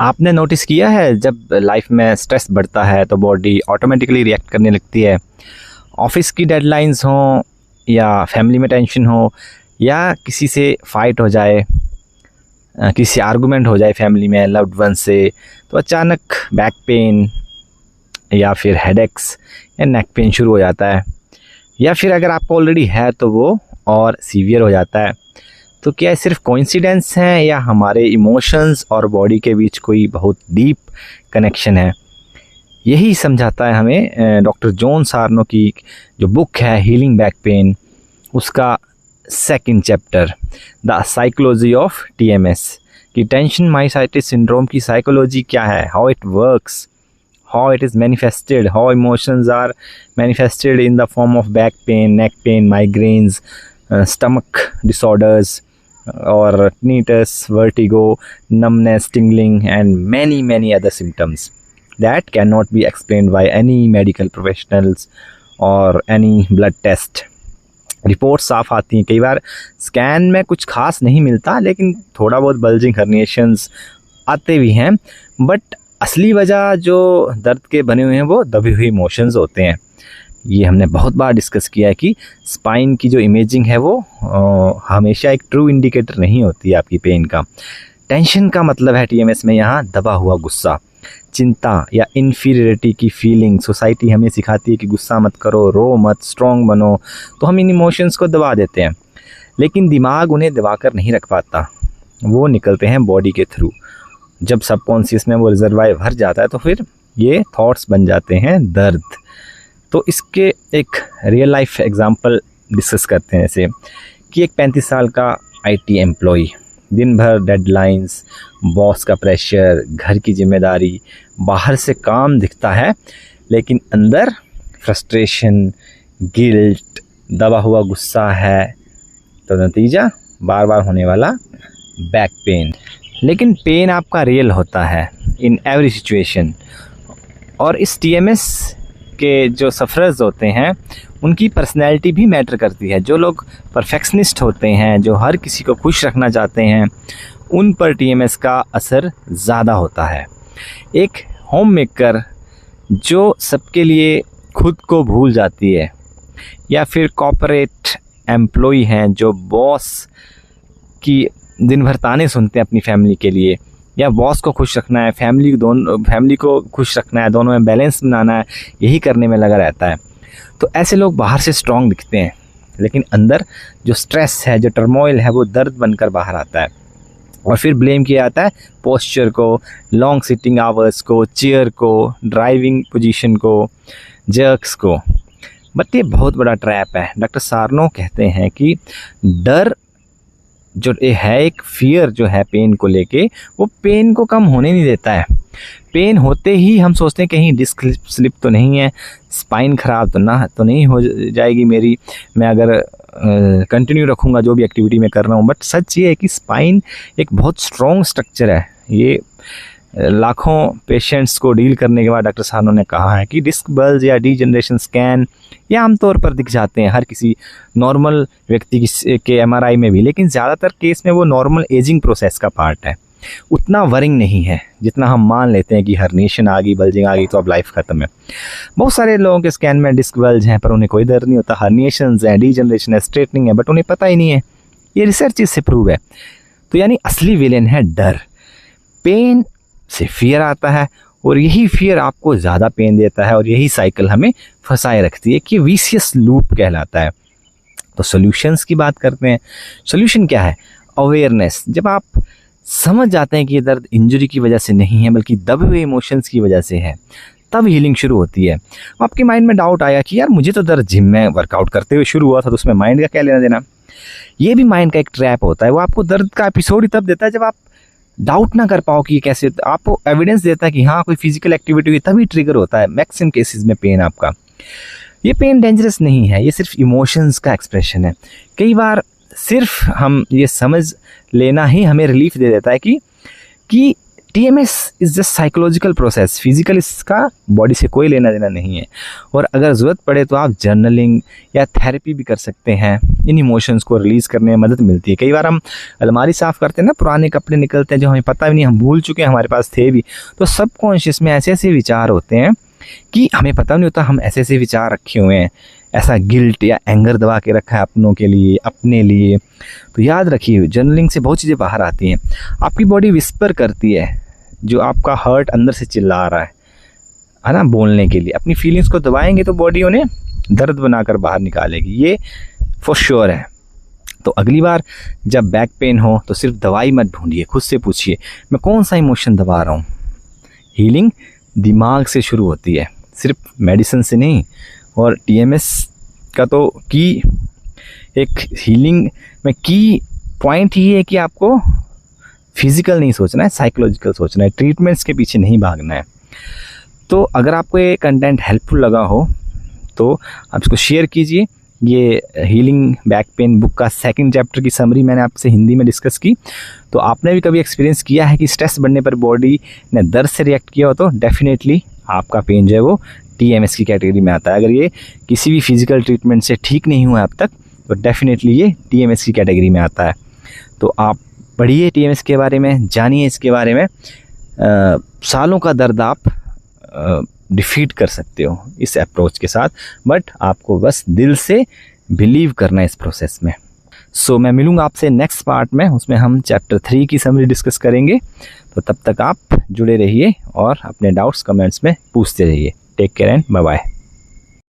आपने नोटिस किया है जब लाइफ में स्ट्रेस बढ़ता है तो बॉडी ऑटोमेटिकली रिएक्ट करने लगती है। ऑफिस की डेडलाइंस हों या फैमिली में टेंशन हो या किसी से फाइट हो जाए, किसी आर्गुमेंट हो जाए फैमिली में लव्ड वन से, तो अचानक बैक पेन या फिर हेडेक्स या नेक पेन शुरू हो जाता है। या फिर अगर आपको ऑलरेडी है तो वो और सीवियर हो जाता है। तो क्या ये सिर्फ कोइंसिडेंस है या हमारे इमोशंस और बॉडी के बीच कोई बहुत डीप कनेक्शन है? यही समझाता है हमें डॉक्टर जॉन सार्नो की जो बुक है हीलिंग बैक पेन, उसका second chapter the psychology of TMS कि टेंशन माइसाइटिस सिंड्रोम की साइकोलॉजी क्या है, how it works, how it is manifested, how emotions are manifested in the form of back pain, neck pain, migraines, stomach disorders, or tinnitus, vertigo, numbness, tingling, and many other symptoms that cannot be explained by any medical professionals or any blood test. Report साफ आती हैं, कई बार scan में कुछ खास नहीं मिलता लेकिन थोड़ा बहुत बल्जिंग हर्निएशंस आते भी हैं, बट असली वजह जो दर्द के बने हुए हैं वो दबे हुए इमोशंस होते हैं। ये हमने बहुत बार डिस्कस किया है कि स्पाइन की जो इमेजिंग है वो हमेशा एक ट्रू इंडिकेटर नहीं होती है आपकी पेन का। टेंशन का मतलब है टीएमएस में यहाँ दबा हुआ गुस्सा, चिंता या इन्फीरियरिटी की फीलिंग। सोसाइटी हमें सिखाती है कि गुस्सा मत करो, रो मत, स्ट्रॉन्ग बनो, तो हम इन इमोशंस को दबा देते हैं, लेकिन दिमाग उन्हें दबा कर नहीं रख पाता, वो निकलते हैं बॉडी के थ्रू। जब सबकॉन्शियस में वो रिजर्वायर भर जाता है तो फिर ये थॉट्स बन जाते हैं दर्द। तो इसके एक रियल लाइफ एग्जांपल डिस्कस करते हैं, जैसे कि एक 35 साल का आईटी एम्प्लॉय, दिन भर डेडलाइंस, बॉस का प्रेशर, घर की जिम्मेदारी, बाहर से काम दिखता है लेकिन अंदर फ्रस्ट्रेशन, गिल्ट, दबा हुआ गुस्सा है। तो नतीजा बार बार होने वाला बैक पेन। लेकिन पेन आपका रियल होता है इन एवरी सिचुएशन। और इस टीएमएस के जो सफ़रर्स होते हैं उनकी पर्सनैलिटी भी मैटर करती है। जो लोग परफेक्शनिस्ट होते हैं, जो हर किसी को खुश रखना चाहते हैं, उन पर टीएमएस का असर ज़्यादा होता है। एक होम मेकर जो सबके लिए खुद को भूल जाती है, या फिर कॉर्पोरेट एम्प्लॉय हैं जो बॉस की दिन भर ताने सुनते हैं अपनी फैमिली के लिए, या बॉस को खुश रखना है, फैमिली को खुश रखना है, दोनों में बैलेंस बनाना है, यही करने में लगा रहता है। तो ऐसे लोग बाहर से स्ट्रॉन्ग दिखते हैं लेकिन अंदर जो स्ट्रेस है, जो टर्मोइल है, वो दर्द बनकर बाहर आता है। और फिर ब्लेम किया जाता है पोस्चर को, लॉन्ग सिटिंग आवर्स को, चेयर को, ड्राइविंग पोजीशन को, जर्क्स को। बट ये बहुत बड़ा ट्रैप है। डॉक्टर सार्नो कहते हैं कि डर जो है, एक फियर जो है पेन को लेके, वो पेन को कम होने नहीं देता है। पेन होते ही हम सोचते हैं कहीं डिस्क स्लिप तो नहीं है, स्पाइन ख़राब तो नहीं हो जाएगी मेरी, मैं अगर कंटिन्यू रखूँगा जो भी एक्टिविटी मैं कर रहा हूँ। बट सच ये है कि स्पाइन एक बहुत स्ट्रॉन्ग स्ट्रक्चर है। ये लाखों पेशेंट्स को डील करने के बाद डॉक्टर सार्नो ने कहा है कि डिस्क बल्ज या डीजनरेशन स्कैन ये आमतौर पर दिख जाते हैं हर किसी नॉर्मल व्यक्ति के एमआरआई में भी, लेकिन ज़्यादातर केस में वो नॉर्मल एजिंग प्रोसेस का पार्ट है। उतना वरिंग नहीं है जितना हम मान लेते हैं कि हर्निएशन आ गई, बल्जिंग आ गई तो अब लाइफ ख़त्म है। बहुत सारे लोगों के स्कैन में डिस्क बल्ज हैं पर उन्हें कोई दर्द नहीं होता, हर्निएशंस हैं, डीजनरेशन है, स्ट्रेटनिंग है, बट उन्हें पता ही नहीं है। ये रिसर्च इससे प्रूव है। तो यानी असली विलेन है डर। पेन से फियर आता है और यही फियर आपको ज़्यादा पेन देता है और यही साइकिल हमें फंसाए रखती है कि विशियस लूप कहलाता है। तो सॉल्यूशंस की बात करते हैं। सॉल्यूशन क्या है? अवेयरनेस। जब आप समझ जाते हैं कि ये दर्द इंजरी की वजह से नहीं है बल्कि दबे हुए इमोशंस की वजह से है, तब हीलिंग शुरू होती है। आपके माइंड में डाउट आया कि यार मुझे तो दर्द जिम में वर्कआउट करते हुए शुरू हुआ था, तो उसमें माइंड का क्या लेना देना। ये भी माइंड का एक ट्रैप होता है। वो आपको दर्द का एपिसोड ही तब देता है जब आप डाउट ना कर पाओ कि कैसे। आपको एविडेंस देता है कि हाँ कोई फिजिकल एक्टिविटी हुई तभी ट्रिगर होता है। मैक्सिमम केसेस में पेन आपका, ये पेन डेंजरस नहीं है, ये सिर्फ इमोशंस का एक्सप्रेशन है। कई बार सिर्फ हम ये समझ लेना ही हमें रिलीफ दे देता है कि TMS is just psychological process, physical इसका बॉडी से कोई लेना देना नहीं है। और अगर ज़रूरत पड़े तो आप जर्नलिंग या थेरेपी भी कर सकते हैं। इन इमोशंस को रिलीज़ करने में मदद मिलती है। कई बार हम अलमारी साफ़ करते हैं ना, पुराने कपड़े निकलते हैं जो हमें पता भी नहीं, हम भूल चुके हैं, हमारे पास थे भी। तो सबकॉन्शियस में ऐसे ऐसे विचार होते हैं कि हमें पता नहीं होता हम ऐसे ऐसे विचार रखे हुए हैं, ऐसा गिल्ट या एंगर दबा के रखा है अपनों के लिए, अपने लिए। तो याद रखिए, जर्नलिंग से बहुत चीज़ें बाहर आती हैं। आपकी बॉडी विस्पर करती है, जो आपका हर्ट अंदर से चिल्ला रहा है ना, बोलने के लिए। अपनी फीलिंग्स को दबाएंगे तो बॉडी उन्हें दर्द बनाकर बाहर निकालेगी, ये फॉर श्योर है। तो अगली बार जब बैक पेन हो तो सिर्फ दवाई मत ढूंढिए, खुद से पूछिए मैं कौन सा इमोशन दबा रहा हूँ। हीलिंग दिमाग से शुरू होती है, सिर्फ मेडिसिन से नहीं। और TMS का तो एक हीलिंग में की पॉइंट ही है कि आपको फिजिकल नहीं सोचना है, साइकोलॉजिकल सोचना है, ट्रीटमेंट्स के पीछे नहीं भागना है। तो अगर आपको ये कंटेंट हेल्पफुल लगा हो तो आप इसको शेयर कीजिए। ये हीलिंग बैक पेन बुक का 2nd चैप्टर की समरी मैंने आपसे हिंदी में डिस्कस की। तो आपने भी कभी एक्सपीरियंस किया है कि स्ट्रेस बढ़ने पर बॉडी ने दर्द से रिएक्ट किया हो, तो डेफिनेटली आपका पेन जो है वो TMS की कैटेगरी में आता है। अगर ये किसी भी फिजिकल ट्रीटमेंट से ठीक नहीं हुआ अब तक तो डेफिनेटली ये TMS की कैटेगरी में आता है। तो आप पढ़िए TMS के बारे में, जानिए इसके बारे में। सालों का दर्द आप डिफीट कर सकते हो इस अप्रोच के साथ, बट आपको बस दिल से बिलीव करना है इस प्रोसेस में। सो मैं मिलूँगा आपसे नेक्स्ट पार्ट में, उसमें हम चैप्टर 3 की समरी डिस्कस करेंगे। तो तब तक आप जुड़े रहिए और अपने डाउट्स कमेंट्स में पूछते रहिए। Take care and bye bye.